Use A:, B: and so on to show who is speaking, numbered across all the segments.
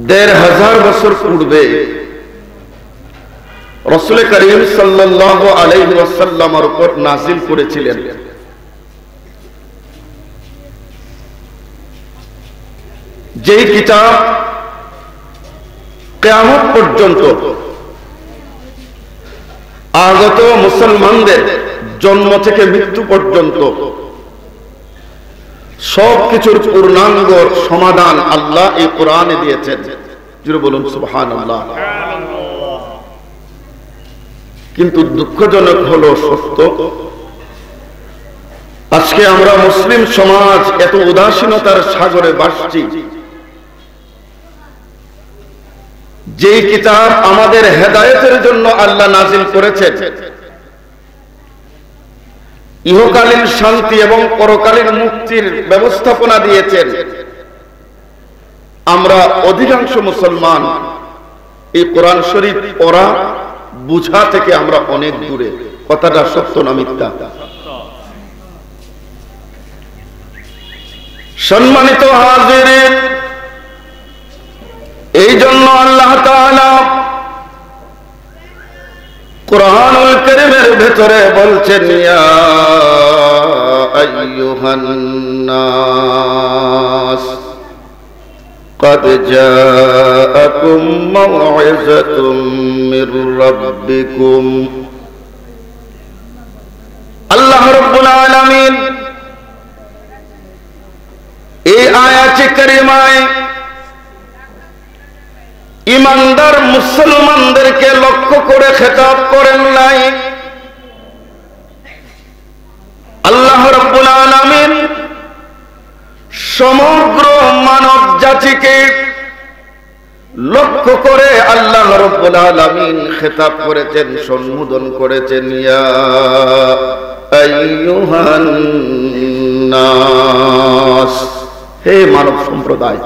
A: 1500 বছর পূর্বে রাসূল করিম সাল্লাল্লাহু আলাইহি ওয়াসাল্লামের উপর নাযিল করেছিলেন যেই কিতাব কিয়ামত পর্যন্ত আগত মুসলমানদের জন্ম থেকে মৃত্যু পর্যন্ত সবকিছুর পূর্ণাঙ্গ সমাধান আল্লাহ এই কোরআনে দিয়েছেন। জোরে বলুন সুবহানাল্লাহ। কিন্তু দুঃখজনক হলো সত্য, আজকে আমরা মুসলিম সমাজ এত উদাসীনতার সাগরে ভাসছি। যে কিতাব আমাদের হেদায়েতের জন্য আল্লাহ নাযিল করেছেন, ইহকালীন শান্তি এবং পরকালীন মুক্তির ব্যবস্থাপনা দিয়েছেন, আমরা অধিকাংশ মুসলমান এই কোরআন শরীফ পড়া বুঝা থেকে আমরা অনেক দূরে। কথাটা সত্য না মিথ্যা? সম্মানিত হাজিরিন, এই জন্য আল্লাহ তাআলা কুরআনুল কারীমের ভেতরে বলছেন, ইয়া আইয়ুহান নাস قد جاءكم موعظة من ربكم। আল্লাহ রাব্বুল আলামিন এই আয়াতে কারিমায় ঈমানদার মুসলমানদেরকে লক্ষ্য করে খেতাব করেন নাই। আল্লাহ রাব্বুল আলামিন সমগ্র মানব জাতিকে লক্ষ্য করে আল্লাহ রাব্বুল আলামিন খেতাব করেছেন, সম্বোধন করেছেন, ইয়া আইয়ুহান নাস, হে মানব সম্প্রদায়।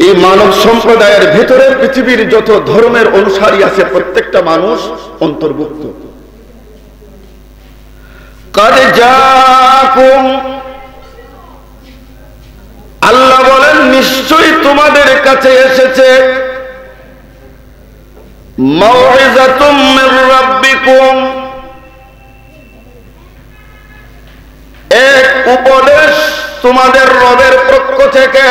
A: এই মানব সম্প্রদায়ের ভিতরে পৃথিবীর যত ধর্মের অনুসারী আছে প্রত্যেকটা মানুষ অন্তর্ভুক্ত। قد جاءكم, আল্লাহ বলেন নিশ্চয়ই তোমাদের কাছে এসেছে, মাউইযাতুম মির রাব্বিকুম, এক উপদেশ তোমাদের রবের পক্ষ থেকে,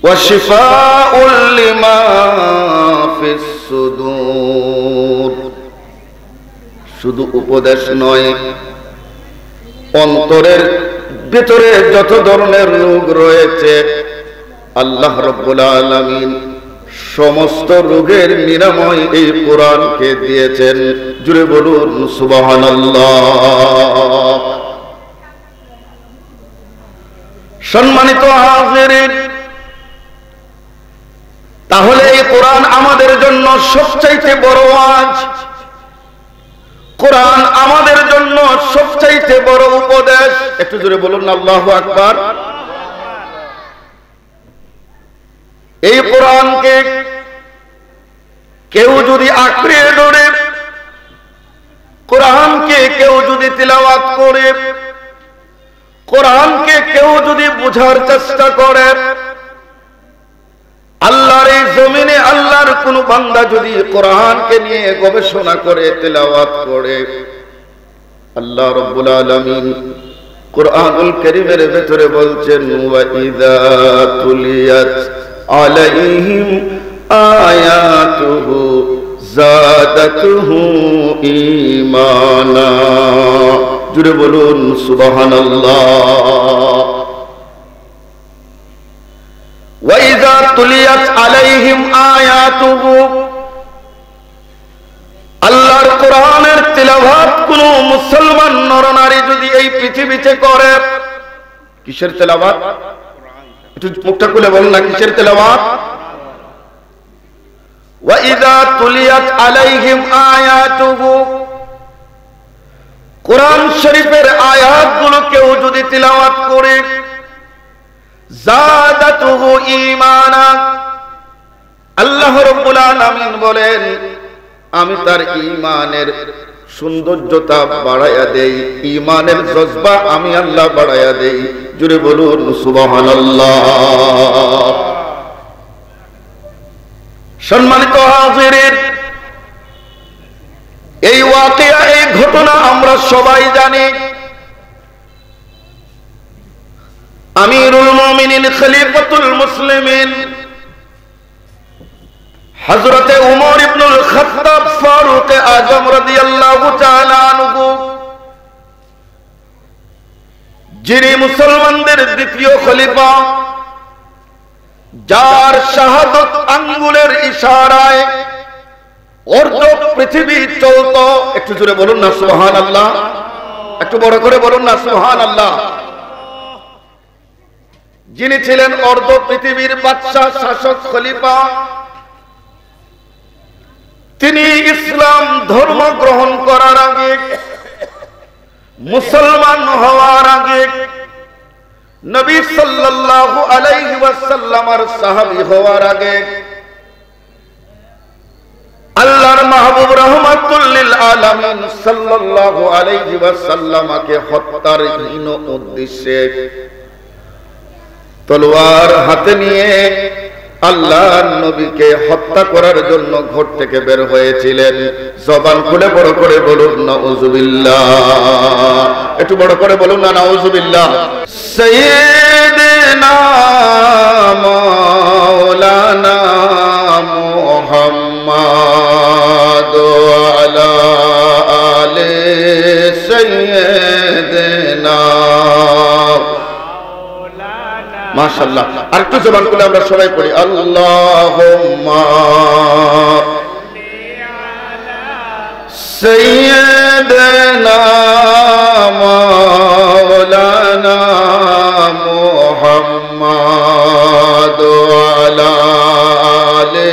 A: ওয়া শিফাউল লিমা ফিস সুদূর, শুধু উপদেশ নয়, অন্তরের ভিতরে যত ধরনের রোগ রয়েছে আল্লাহ রাব্বুল আলামিন সমস্ত রোগের নিরাময় এই কোরআনকে দিয়েছেন। জুড়ে বলুন সুবহানাল্লাহ। সম্মানিত হাজিরিন, তাহলে এই কোরআন আমাদের জন্য সবচাইতে বড় ওয়াজ, কোরআন আমাদের জন্য সবচাইতে বড় উপদেশ। একটু জোরে বলুন আল্লাহু আকবার। এই কোরআনকে কেউ যদি আঁকড়ে ধরে, কোরআনকে কেউ যদি তিলাওয়াত করে, কোরআনকে কেউ যদি বোঝার চেষ্টা করে, আল্লাহর এই জমিনে আল্লাহর কোন বান্দা যদি কোরআনকে নিয়ে গবেষণা করে, তিলাওয়াত করে, আল্লাহ রাব্বুল আলামিন কোরআনুল কারীমের ভিতরে বলছেন, ওয়া ইযা তুলিয়াত আলাইহিম আয়াতুহু যাদাতুহু ঈমানা। জুড়ে বলুন সুবহানাল্লাহ। ওয়া ইযা তুলিয়াত আলাইহিম আয়াতুহু, আল্লাহর কোরআনের তিলাওয়াত কোন মুসলমান নরনারী যদি এই পৃথিবীতে করে, কিসের তিলাওয়াত? একটু মুখটা খুলে বলুন না, কিসের তিলাওয়াত? ওয়া ইযা তুলিয়াত আলাইহিম আয়াতুহু, কোরআন শরীফের আয়াতগুলো কেউ যদি তিলাওয়াত করে, যাদাতুহু ঈমানা, আল্লাহ রাব্বুল আলামিন বলেন আমি তার ঈমানের সৌন্দর্যতা বাড়াইয়া দেই, ঈমানের জজবা আমি আল্লাহ বাড়াইয়া দেই। জুড়ে বলুন সুবহানাল্লাহ। সম্মানিত হাজিরিন, এই ওয়াকিয়া, এই ঘটনা আমরা সবাই জানি। আমিরুল মুমিনিন খলিফাতুল মুসলিমিন হযরতে উমর ইবনুল খাত্তাব ফারুক আজম রাদিয়াল্লাহু তাআলা আনহু, যিনি মুসলমানদের দ্বিতীয় খলিফা, যার শাহাদত আঙ্গুলের ইশারায় অর্ধ পৃথিবী চলত। একটু জোরে বলুন না সুবহানাল্লাহ, একটু বড় করে বলুন না সুবহানাল্লাহ। যিনি ছিলেন অর্ধ পৃথিবীর বাদশা, শাসক, খলিফা, তিনি ইসলাম ধর্ম গ্রহণ করার আগে, মুসলমান হওয়ার আগে, নবী সাল্লাল্লাহু আলাইহি ওয়াসাল্লামের সাহাবী হওয়ার আগে আল্লাহর মাহবুব রাহমাতুল লিল আলামিন সাল্লাল্লাহু আলাইহি ওয়াসাল্লামকে হত্যার হীন উদ্দেশ্যে তলোয়ার হাতে নিয়ে আল্লাহর নবীকে হত্যা করার জন্য ঘর থেকে বের হয়েছিলেন। জবান খুলে বড় করে বলুন নাউযুবিল্লাহ, একটু বড় করে বলুন না নাউযুবিল্লাহ। সাইয়্যিদিনা মাওলানা মুহাম্মাদ আলা আলি সাইয়্যিদিনা। মাশাআল্লাহ, আরেকটু জবান খুলে আমরা সবাই পড়ি আল্লাহুম্মা সাইয়্যিদিনা মাওলানা মুহাম্মাদ আলা আলি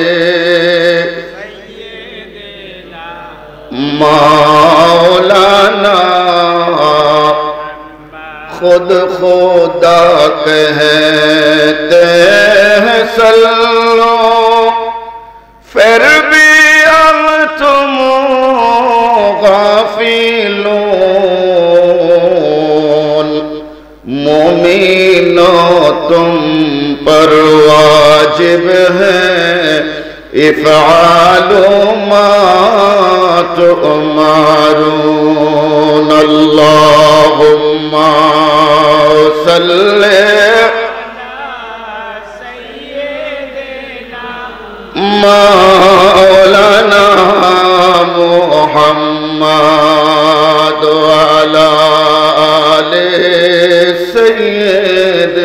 A: মাওলানা। खुद खुदा कहते हैं सल्लो, फिर भी हम तुम गाफिलून। मोमिनो तुम पर वाजिब है इफ़आलू मा तुअमारून। अल्लाहुम्मा सल्ले मौलाना मुहम्मद अला आले सय्यिदना।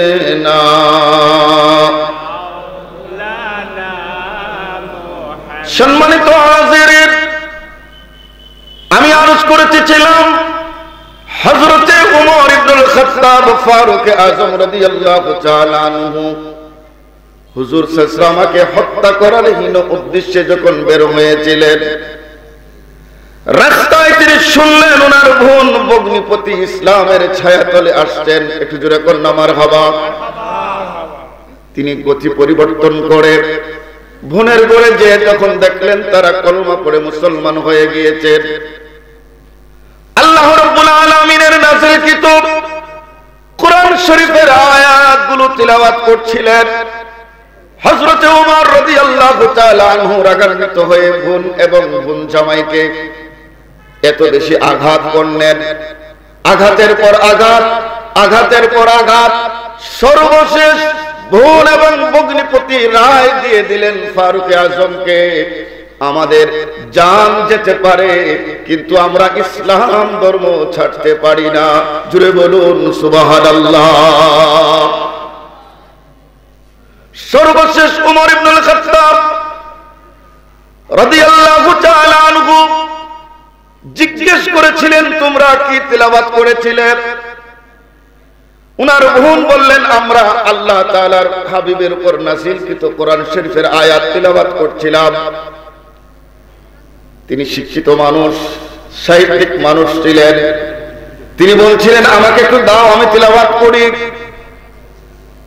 A: সম্মানিত হাজিরিন, আমি আরজ করতেছিলাম হযরতে উমর ইবনুল খাত্তাব ফারুক আজম রাদিয়াল্লাহু তাআলা আনহু হুজুর সাল্লাল্লাহু আলাইহি ওয়াসাল্লামকে হত্যা করার হীন উদ্দেশ্যে যখন বের হয়েছিলেন, রাস্তায় তিনি শুনলেন ওনার বোন ভগ্নিপতি ইসলামের ছায়াতলে আসছেন। একটু জোরে কোন না মারহাবা। তিনি গতি পরিবর্তন করে বোনের ঘরে যে যখন দেখলেন তারা কলমা পড়ে মুসলমান হয়ে গিয়েছেন, আল্লাহ রাব্বুল আলামিনের নাযিলকৃত কোরআন শরীফের আয়াতগুলো তিলাওয়াত করছিলেন। হযরত ওমর রাদিয়াল্লাহু তাআলা আনহু রাগান্বিত হয়ে বোন এবং বোন জামাইকে এত বেশি আঘাত করলেন, আঘাতের পর আঘাত, আঘাতের পর আঘাত, সর্বশেষ বোন এবং ভগ্নিপতি রায় দিয়ে দিলেন ফারুক আজমকে, আমাদের জান যেতে পারে কিন্তু আমরা ইসলাম ধর্ম ছাড়তে পারি না। জুড়ে বলুন সুবহানাল্লাহ। সর্বশেষ উমর ইবনুল খাত্তাব রাদিয়াল্লাহু তাআলা আনহু জিজ্ঞেস করেছিলেন, তোমরা কি তিলাওয়াত করেছিলে? উনার বোন বললেন, আমরা আল্লাহ তাআলার হাবিবের উপর নাযিলকৃত কোরআন শরীফের আয়াত তিলাওয়াত করছিলাম। তিনি শিক্ষিত মানুষ, সাহিত্যিক মানুষ ছিলেন। তিনি বলছিলেন, আমাকে একটু দাও, আমি তিলাওয়াত করি।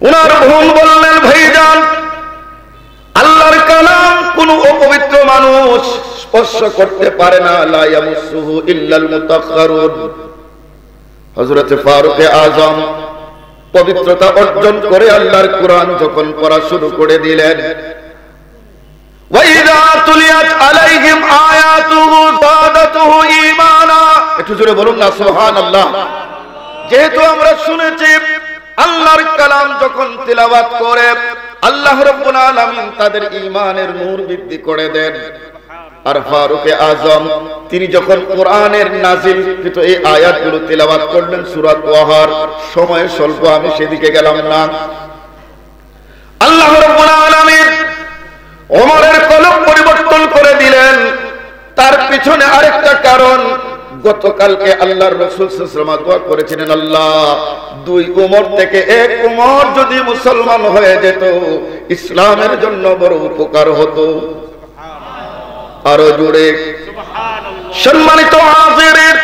A: উনার বোন বললেন, ভাইজান, আল্লাহর কালাম কোন অপবিত্র মানুষ স্পর্শ করতে পারে না, লা ইয়ামুসুহু ইল্লাল মুতাহহারুন। হযরত ফারুক আযম পবিত্রতা অর্জন করে আল্লাহর কোরআন যখন পড়া শুরু করে দিলেন, ওয়াইযা তুলিয়াত আলাইহিম আয়াতুহু যাদাতুহু ঈমানা, একটু জোরে বলুন না সুবহানাল্লাহ। যেহেতু আমরা শুনেছি আল্লাহর কালাম যখন তিলাওয়াত করে আল্লাহ রাব্বুল আলামিন তাদের ঈমানের নূর বৃদ্ধি করে দেন। আর ফারুক আযম তিনি যখন কোরআনের নাযিলকৃত এই আয়াতগুলো তিলাওয়াত করলেন সূরা তাহার, সময় স্বল্প আমি সেদিকে গেলাম না। আল্লাহ রাব্বুল আলামিন ওমরের কলব পরিবর্তন করে দিলেন। তার পিছনে আরেকটা কারণ, গতকালকে আল্লাহর রাসূল সাল্লাল্লাহু আলাইহি ওয়াসাল্লাম দোয়া করেছিলেন, আল্লাহ দুই উমর থেকে এক উমর যদি মুসলমান হয়ে যেত ইসলামের জন্য বড় উপকার হতো। আরো জোরে সুবহানাল্লাহ। সম্মানিত হাজিরিন,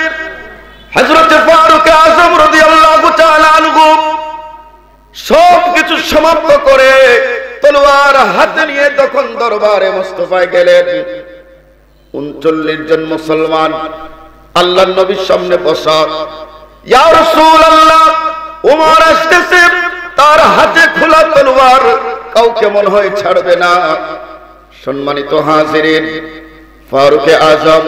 A: হযরত ফারুক আযম রাদিয়াল্লাহু তাআলা আনহু সব কিছু সমাপ্ত করে তলোয়ার হাতে নিয়ে তখন দরবারে মুস্তাফায় গেলেন। 39 জন মুসলমান আল্লাহর নবীর সামনে বসা। ইয়া রাসূলুল্লাহ, ওমর আসতেছে, তার হাতে খোলা তলোয়ার, কাউকে মনে হয় ছাড়বে না। সম্মানিত হাজিরিন, ফারুক আযম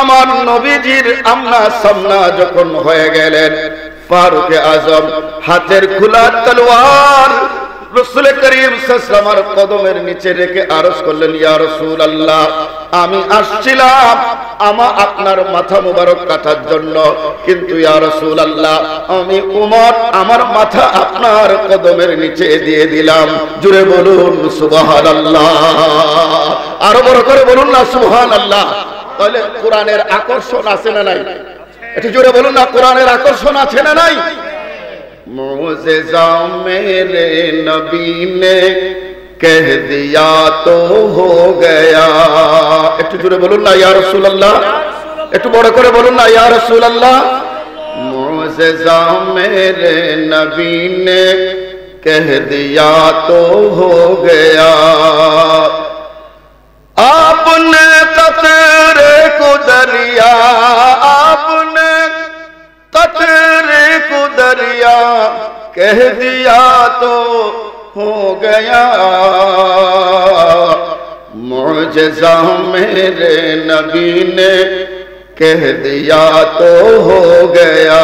A: আমার নবীজির আমনা সামনা যখন হয়ে গেলেন, ফারুক আযম হাতের খোলা তলোয়ার রাসূল করিম সাল্লাল্লাহু আলাইহি ওয়াসাল্লামের কদমের নিচে রেখে আরজ করলেন, ইয়া রাসূলুল্লাহ, আমি আসছিলাম আপনার মাথা মুবারক কাটার জন্য, কিন্তু ইয়া রাসূলুল্লাহ আমি উমর আমার মাথা আপনার কদমের নিচে দিয়ে দিলাম। জোরে বলুন সুবহানাল্লাহ, আরো বড় করে বলুন না সুবহানাল্লাহ। তাহলে কোরআনের আকর্ষণ আছে না নাই? একটু জোরে বলুন না, কোরআনের আকর্ষণ আছে না নাই? मुझेजा मेरे नबी ने कह दिया तो हो गया। একটু জোরে বলুন না ইয়া রাসূলুল্লাহ, একটু বড় করে বলুন না ইয়া রাসূলুল্লাহ। मुझेजा मेरे नबी ने कह दिया तो हो गया। आपने कतरे को दरिया, आपने कतरे को दरिया कह दिया तो हो गया। मुझेजा मेरे नबी ने कह दिया तो हो गया।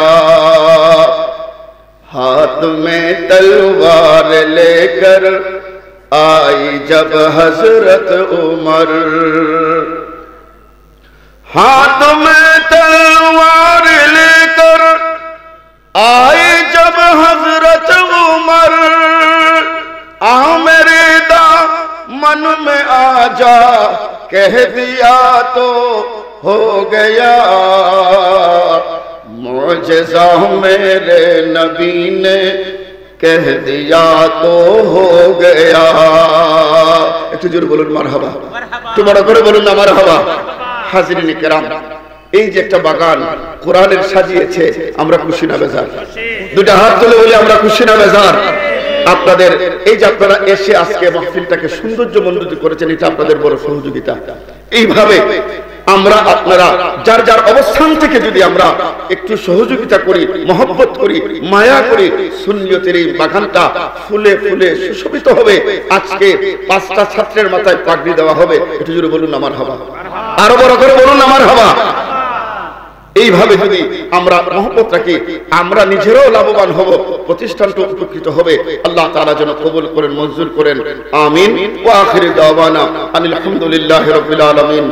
A: हाथ में तलवार लेकर आई जब हजरत उमर, हाथ में तलवार लेकर आए जब हजरत उमर, आ मेरे दामन में आजा कह दिया तो हो गया। मुझेजा मेरे नबी ने कह दिया तो हो गया। একটু জোরে বলুন মারহাবা, একটু বড় করে বলুন না মারহাবা। হাজিরিন কিরাম, এই যে একটা বাগান কোরআনের সাজিয়েছে, আমরা খুশি না বেজার? দুটো হাত তুলে বলি আমরা খুশি না বেজার? আপনাদের এই যে আপনারা এসে আজকে মাহফিলটাকে সৌন্দর্যমণ্ডিত করেছেন, এটা আপনাদের বড় সহযোগিতা। এইভাবে আমরা আপনারা যার যার অবস্থান থেকে যদি আমরা একটু সহযোগিতা করি, মহব্বত করি, মায়া করি, সুন্নিয়তের এই বাগানটা ফুলে ফুলে সুশোভিত হবে। আজকে 5টা ছাত্রের মাথায় পাগড়ি দেওয়া হবে। একটু জোরে বলুন আমার হাবা, আরো বড় করে বলুন আমার হাবা। এইভাবে যদি আমরা মহব্বত রাখি, আমরা নিজেরাও লাভবান হব, প্রতিষ্ঠানটা উপকৃত হবে। আল্লাহ তাআলা যেন কবুল করেন, মঞ্জুর করেন, আমিন। ওয়া আখিরু দাওয়ানা আলহামদুলিল্লাহি রাব্বিল আলামিন।